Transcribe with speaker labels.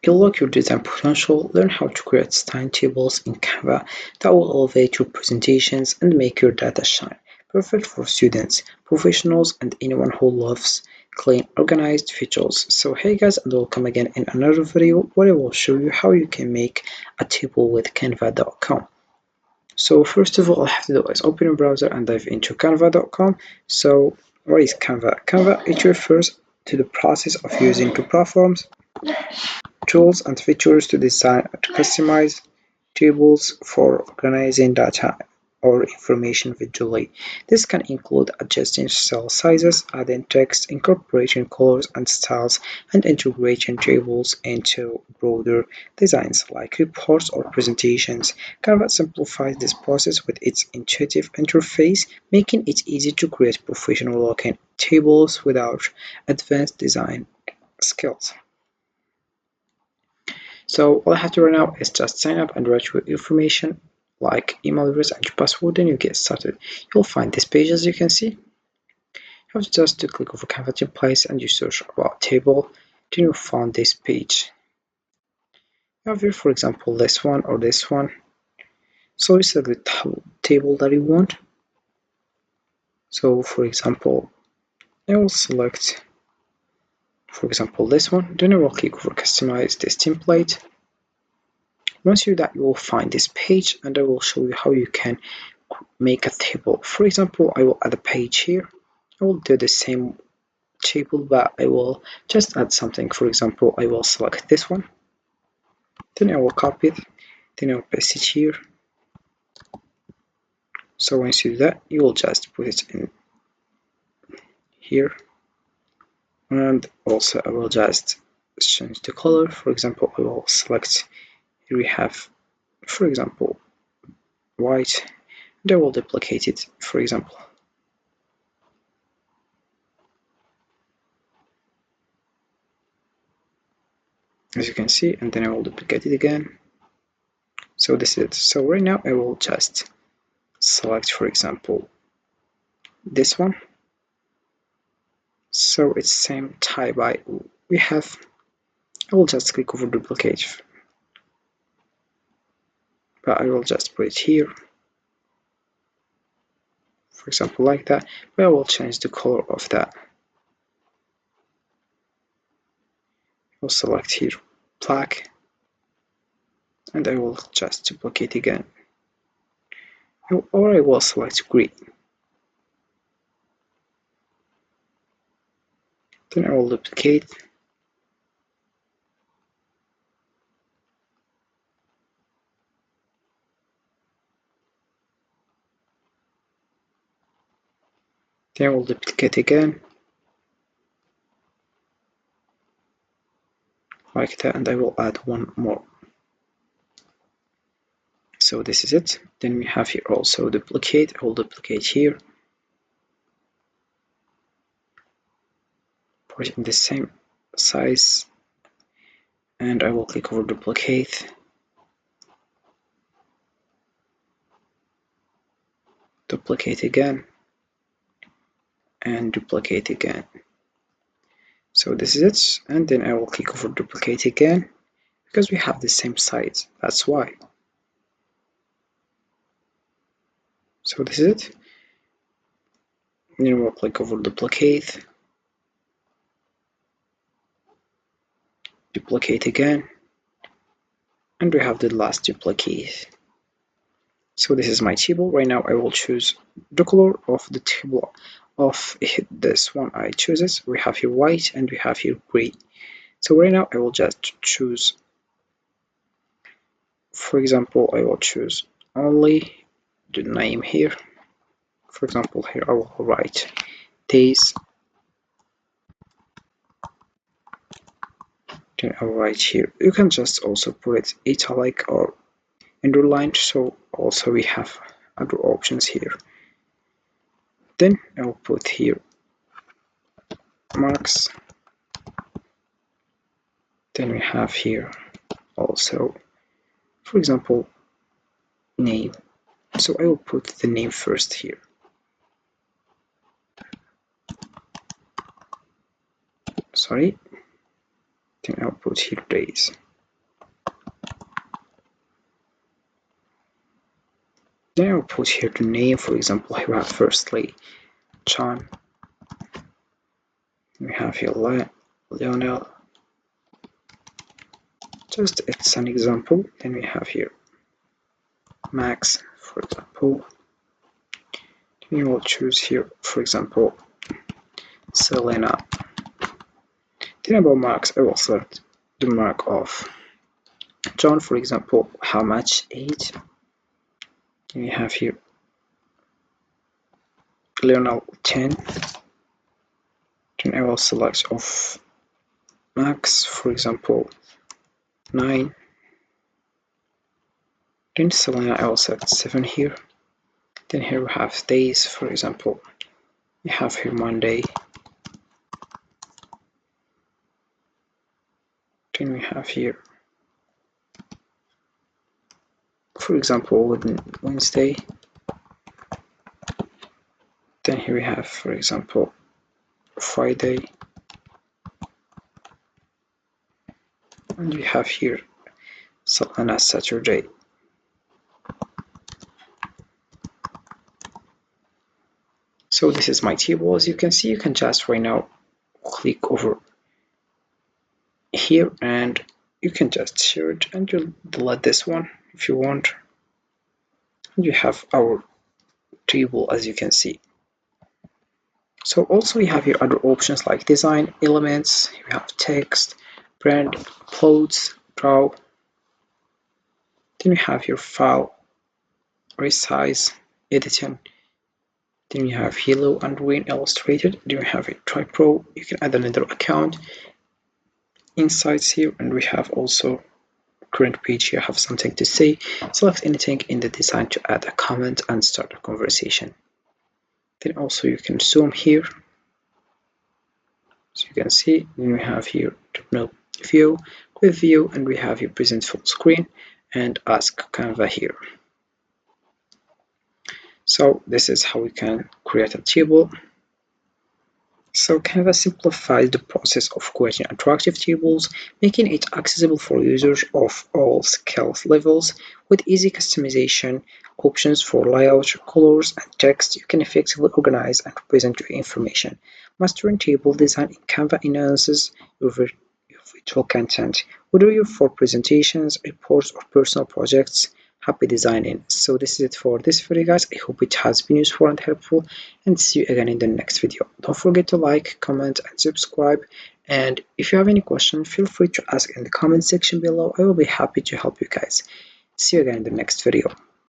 Speaker 1: Unlock your design potential, learn how to create style tables in Canva that will elevate your presentations and make your data shine. Perfect for students, professionals, and anyone who loves clean, organized visuals. So hey guys, and welcome again in another video where I will show you how you can make a table with canva.com. So first of all, all I have to do is open your browser and dive into canva.com. So what is Canva? Canva, it refers to the process of using two platforms, tools and features to design and customize tables for organizing data or information visually. This can include adjusting cell sizes, adding text, incorporating colors and styles, and integrating tables into broader designs like reports or presentations. Canva simplifies this process with its intuitive interface, making it easy to create professional-looking tables without advanced design skills. So all I have to do right now is just sign up and write your information like email address and your password, and you get started. You'll find this page as you can see. You have to just to click over Canva templates and you search about table, then you'll find this page. You have here, for example, this one or this one. So you select the table that you want. So for example, I will select, for example, this one. Then I will click over customize this template. Once you do that, you will find this page and I will show you how you can make a table. For example, I will add a page here. I will do the same table, but I will just add something. For example, I will select this one, then I will copy it, then I will paste it here. So once you do that, you will just put it in here, and also I will just change the color. For example, I will select, here we have, for example, white, and I will duplicate it, for example. As you can see, and then I will duplicate it again. So this is it. So right now I will just select, for example, this one. So it's same type we have. I will just click over duplicate, but I will just put it here, for example, like that. But I will change the color of that. I'll select here black, and I will just duplicate again, or I will select green. Then I will duplicate. Then I will duplicate again, like that, and I will add one more. So this is it. Then we have here also duplicate. I will duplicate here, put it in the same size, and I will click over duplicate, duplicate again, and duplicate again. So this is it, and then I will click over duplicate again because we have the same size, that's why. So this is it. Then we'll click over duplicate, duplicate again, and we have the last duplicate. So this is my table. Right now I will choose the color of the table of this one. I choose it. We have here white and we have here gray. So right now I will just choose, for example, I will choose only the name here. For example, here I will write days, then I will write here. You can just also put it italic or underlined, so also we have other options here. Then I will put here marks. Then we have here also, for example, name. So I will put the name first here. Sorry. Then I'll put here days. Then I'll put here the name. For example, here we have firstly John, we have here Lionel, just it's an example. Then we have here Max, for example. We will choose here, for example, Selena. Then about marks, I will select the mark of John, for example, how much age. Then we have here Lionel 10. Then I will select of Max, for example, 9. Then Selena, I will select 7 here. Then here we have days, for example, we have here Monday. Then we have here, for example, Wednesday. Then here we have, for example, Friday. And we have here Selena Saturday. So this is my table. As you can see, you can just right now click over here and you can just share it and you'll delete this one if you want. And you have our table, as you can see. So also we have here other options like design elements, you have text, brand, clothes, draw. Then we have your file, resize, editing. Then you have yellow and green illustrated. Then we have a Try Pro. You can add another account. Insights here, and we have also current page here. Have something to say. Select anything in the design to add a comment and start a conversation. Then also you can zoom here. So you can see, then we have here terminal view, quick view, and we have here present full screen and ask Canva here. So this is how we can create a table. So Canva simplifies the process of creating attractive tables, making it accessible for users of all skill levels. With easy customization, options for layout, colors, and text, you can effectively organize and present your information. Mastering table design in Canva enhances your visual content, whether you're for presentations, reports, or personal projects. Happy designing. So this is it for this video, guys. I hope it has been useful and helpful, and see you again in the next video. Don't forget to like, comment, and subscribe. And if you have any question, feel free to ask in the comment section below. I will be happy to help you guys. See you again in the next video.